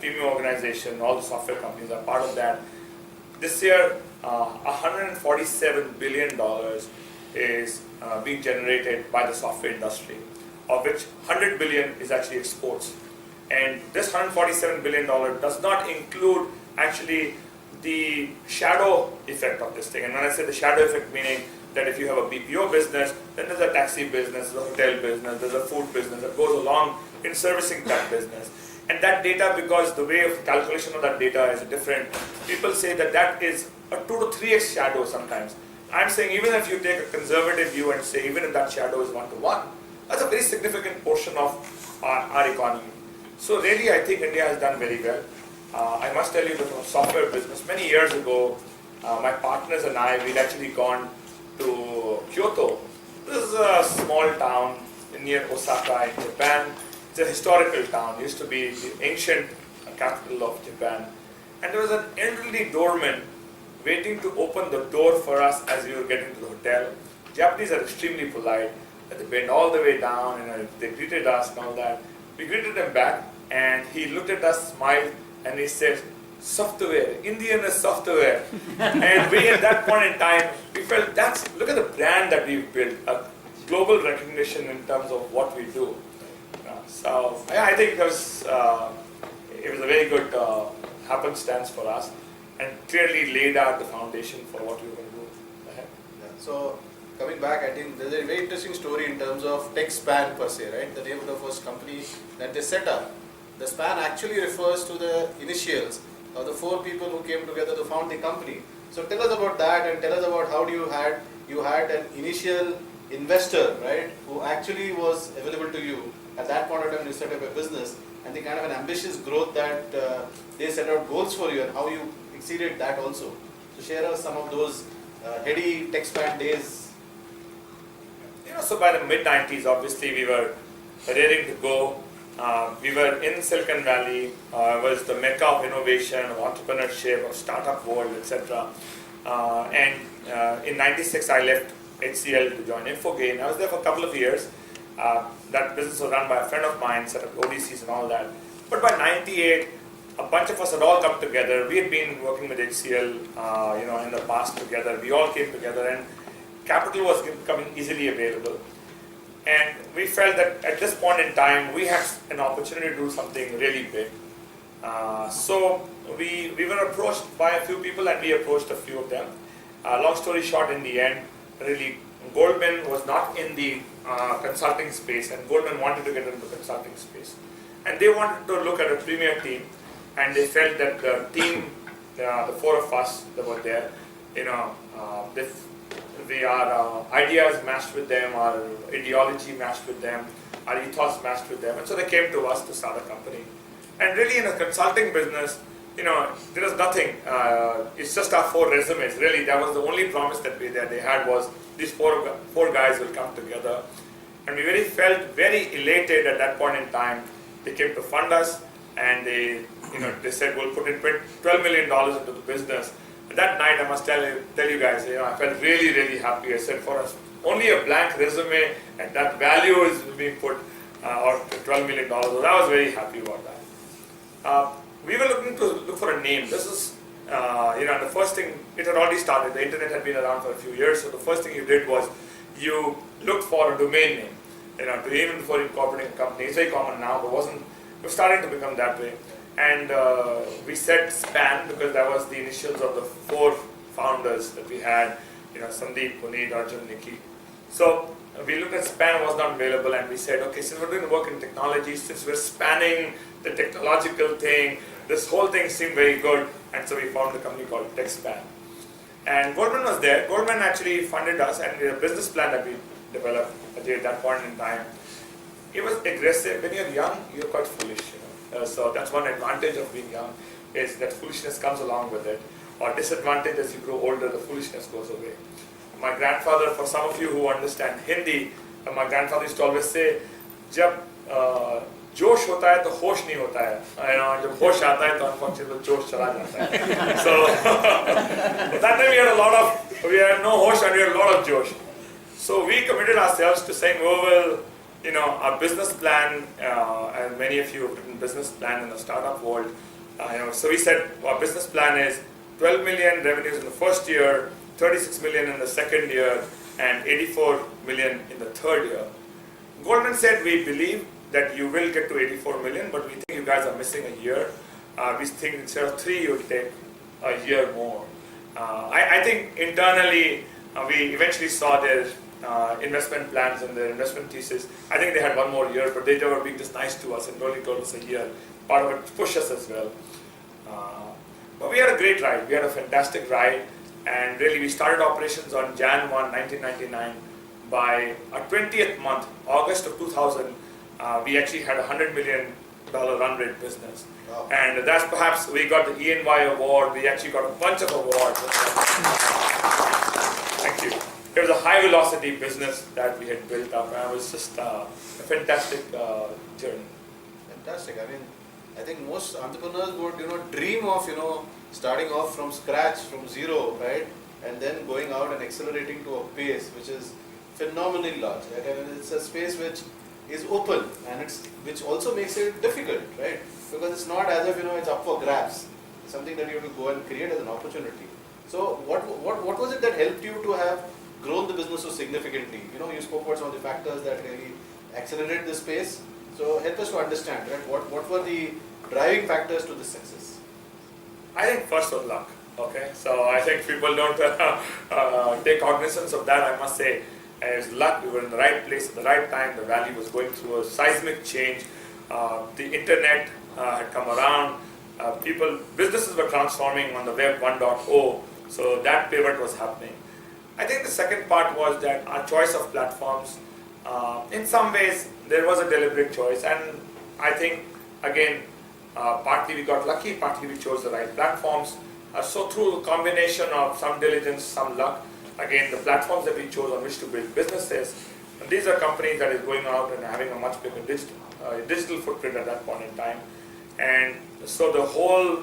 premium organization. All the software companies are part of that. This year, $147 billion is being generated by the software industry, of which 100 billion is actually exports. And this $147 billion does not include actually the shadow effect of this thing. And when I say the shadow effect, meaning that if you have a BPO business, then there's a taxi business, there's a hotel business, there's a food business that goes along in servicing that business. And that data, because the way of calculation of that data is different, people say that that is a 2 to 3x shadow sometimes. I'm saying even if you take a conservative view and say even if that shadow is 1 to 1, that's a very significant portion of our economy. So really I think India has done very well. I must tell you that from software business, many years ago, my partners and I, we'd actually gone to Kyoto. This is a small town near Osaka in Japan. It's a historical town. It used to be the ancient capital of Japan. And there was an elderly doorman waiting to open the door for us as we were getting to the hotel. Japanese are extremely polite. They bent all the way down and they greeted us and all that. We greeted him back and he looked at us, smiled, and he said, software, Indian is software. And we at that point in time, we felt look at the brand that we've built, a global recognition in terms of what we do. So yeah, I think it was a very good happenstance for us and clearly laid out the foundation for what we were going to do ahead. Yeah. So coming back, I think there's a very interesting story in terms of tech span per se, right? The name of the first company that they set up. The span actually refers to the initials of the 4 people who came together to found the company. So tell us about that and tell us about how you had an initial investor, right, who actually was available to you. At that point of time you set up a business and the kind of an ambitious growth that they set out goals for you and how you exceeded that also. So share us some of those heady tech span days. So by the mid-90s, obviously we were raring to go. We were in Silicon Valley, was the mecca of innovation, of entrepreneurship, of startup world, etc. And in '96 I left HCL to join Infogain. I was there for a couple of years. That business was run by a friend of mine, set up ODCs and all that. But by '98, a bunch of us had all come together. We had been working with HCL, in the past together. We all came together, and capital was becoming easily available. And we felt that at this point in time, we had an opportunity to do something really big. So we were approached by a few people and we approached a few of them. Long story short, in the end, really Goldman was not in the consulting space and Goldman wanted to get into the consulting space. And they wanted to look at a premier team and they felt that the team, the 4 of us that were there, our ideas matched with them, our ideology matched with them, our ethos matched with them, and so they came to us to start a company. And really in a consulting business, there was nothing, it's just our 4 resumes, really. That was the only promise that they had was these four guys will come together. And we really felt very elated at that point in time. They came to fund us and they said we'll put in $12 million into the business. That night, I must tell you guys, I felt really, really happy. I said, for us, only a blank resume and that value is being put, or $12 million. So I was very happy about that. We were looking to look for a name. This is, the first thing, it had already started. The internet had been around for a few years. So the first thing you did was you looked for a domain name, even before incorporating a company. It's very common now, but it was starting to become that way. And we said SPAN because that was the initials of the 4 founders that we had, Sandeep, Puneet, Arjun, Nikki. So we looked at SPAN, was not available, and we said, okay, since we're doing work in technology, since we're spanning the technological thing, this whole thing seemed very good, and so we found a company called TechSpan. And Goldman was there. Goldman actually funded us, and the business plan that we developed at that point in time, it was aggressive. When you're young, you're quite foolish. So that's one advantage of being young, is that foolishness comes along with it. Or disadvantage, as you grow older, the foolishness goes away. My grandfather, for some of you who understand Hindi, my grandfather used to always say, जब जोश होता है तो होश नहीं होता है, जब होश आता है तो unfortunately जोश चला जाता है. So that time we had no hosh and we had a lot of josh. So we committed ourselves to saying, our business plan, and many of you have written business plan in the startup world, So we said our business plan is 12 million revenues in the first year, 36 million in the second year, and 84 million in the third year. Goldman said, we believe that you will get to 84 million, but we think you guys are missing a year. We think instead of 3, you'll take a year more. I think internally, we eventually saw their investment plans and their investment thesis. I think they had 1 more year, but they were being just nice to us and only told us a year. Part of it pushed us as well. But we had a great ride. We had a fantastic ride. And really, we started operations on Jan 1, 1999. By our 20th month, August of 2000, we actually had a $100 million run rate business. Wow. And that's perhaps, we got the E&Y award. We actually got a bunch of awards. Thank you. It was a high velocity business that we had built up, and it was just a fantastic journey. Fantastic. I mean, I think most entrepreneurs would, dream of, starting off from scratch, from zero, right? And then going out and accelerating to a pace which is phenomenally large, right? And it's a space which is open, and which also makes it difficult, right? Because it's not as if, it's up for grabs. It's something that you have to go and create as an opportunity. So what was it that helped you to have grown the business so significantly? You spoke about some of the factors that really accelerate this space. So help us to understand, right? What were the driving factors to this success? I think first was luck. Okay, so I think people don't take cognizance of that. I must say, it's luck. We were in the right place at the right time. The valley was going through a seismic change. The internet had come around. Businesses were transforming on the web 1.0. So that pivot was happening. I think the second part was that our choice of platforms. In some ways, there was a deliberate choice, and I think again, partly we got lucky, partly we chose the right platforms. So through a combination of some diligence, some luck, again, the platforms that we chose on which to build businesses, and these are companies that is going out and having a much bigger digital footprint at that point in time. And so the whole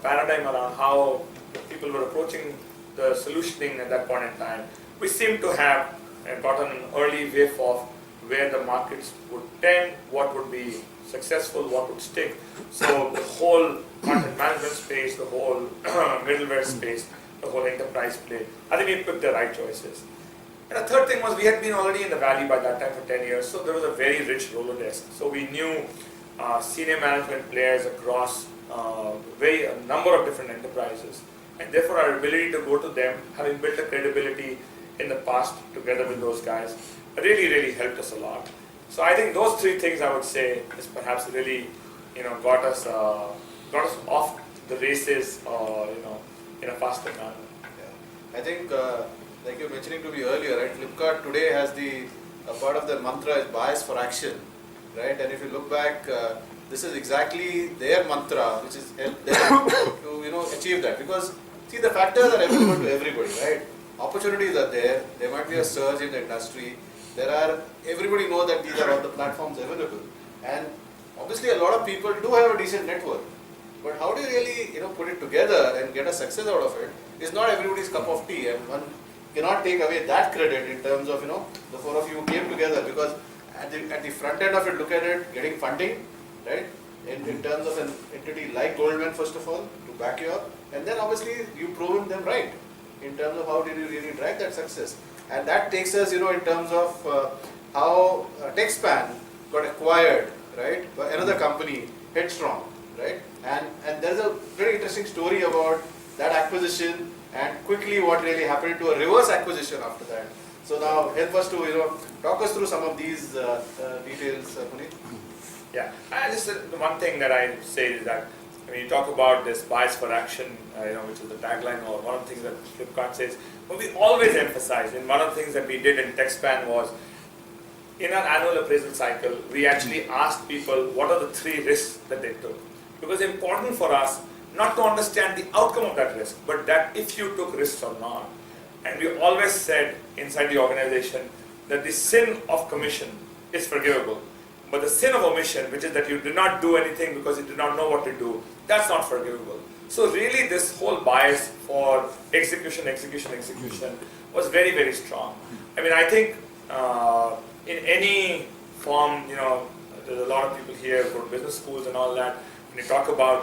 paradigm around how people were approaching the solutioning at that point in time, we seem to have gotten an early whiff of where the markets would tend, what would be successful, what would stick. So the whole content management space, the whole middleware space, the whole enterprise play, I think we picked the right choices. And the third thing was we had been already in the valley by that time for 10 years, so there was a very rich Rolodex. So we knew senior management players across a number of different enterprises. And therefore our ability to go to them, having built a credibility in the past together with those guys, really, really helped us a lot. So I think those 3 things I would say is perhaps really, got us off the races, in a faster manner. Yeah. I think, like you were mentioning to me earlier, right? Flipkart today has part of their mantra is bias for action, right? And if you look back, this is exactly their mantra, which is help them to, achieve that. Because see, the factors are available to everybody, right? Opportunities are there. There might be a surge in the industry. Everybody knows that these are all the platforms available. And obviously a lot of people do have a decent network. But how do you really, put it together and get a success out of it is not everybody's cup of tea. And one cannot take away that credit in terms of, the 4 of you came together, because at the front end of it, look at it, getting funding, right? In terms of an entity like Goldman, first of all, to back you up. And then obviously you've proven them right in terms of how did you really drive that success. And that takes us, in terms of how TechSpan got acquired, right, by another company, Headstrong, right? And there's a very interesting story about that acquisition and quickly what really happened to a reverse acquisition after that. So now help us to, talk us through some of these details, Puneet. Yeah, the one thing that I say is that when you talk about this bias for action, which is the tagline or one of the things that Flipkart says, but we always emphasize, and one of the things that we did in TechSpan was, in our annual appraisal cycle, we actually asked people what are the 3 risks that they took. Because it's important for us not to understand the outcome of that risk, but that if you took risks or not. And we always said inside the organization that the sin of commission is forgivable. But the sin of omission, which is that you did not do anything because you did not know what to do, that's not forgivable. So really this whole bias for execution was very, very strong. I mean, I think in any form, there's a lot of people here who go to business schools and all that, when you talk about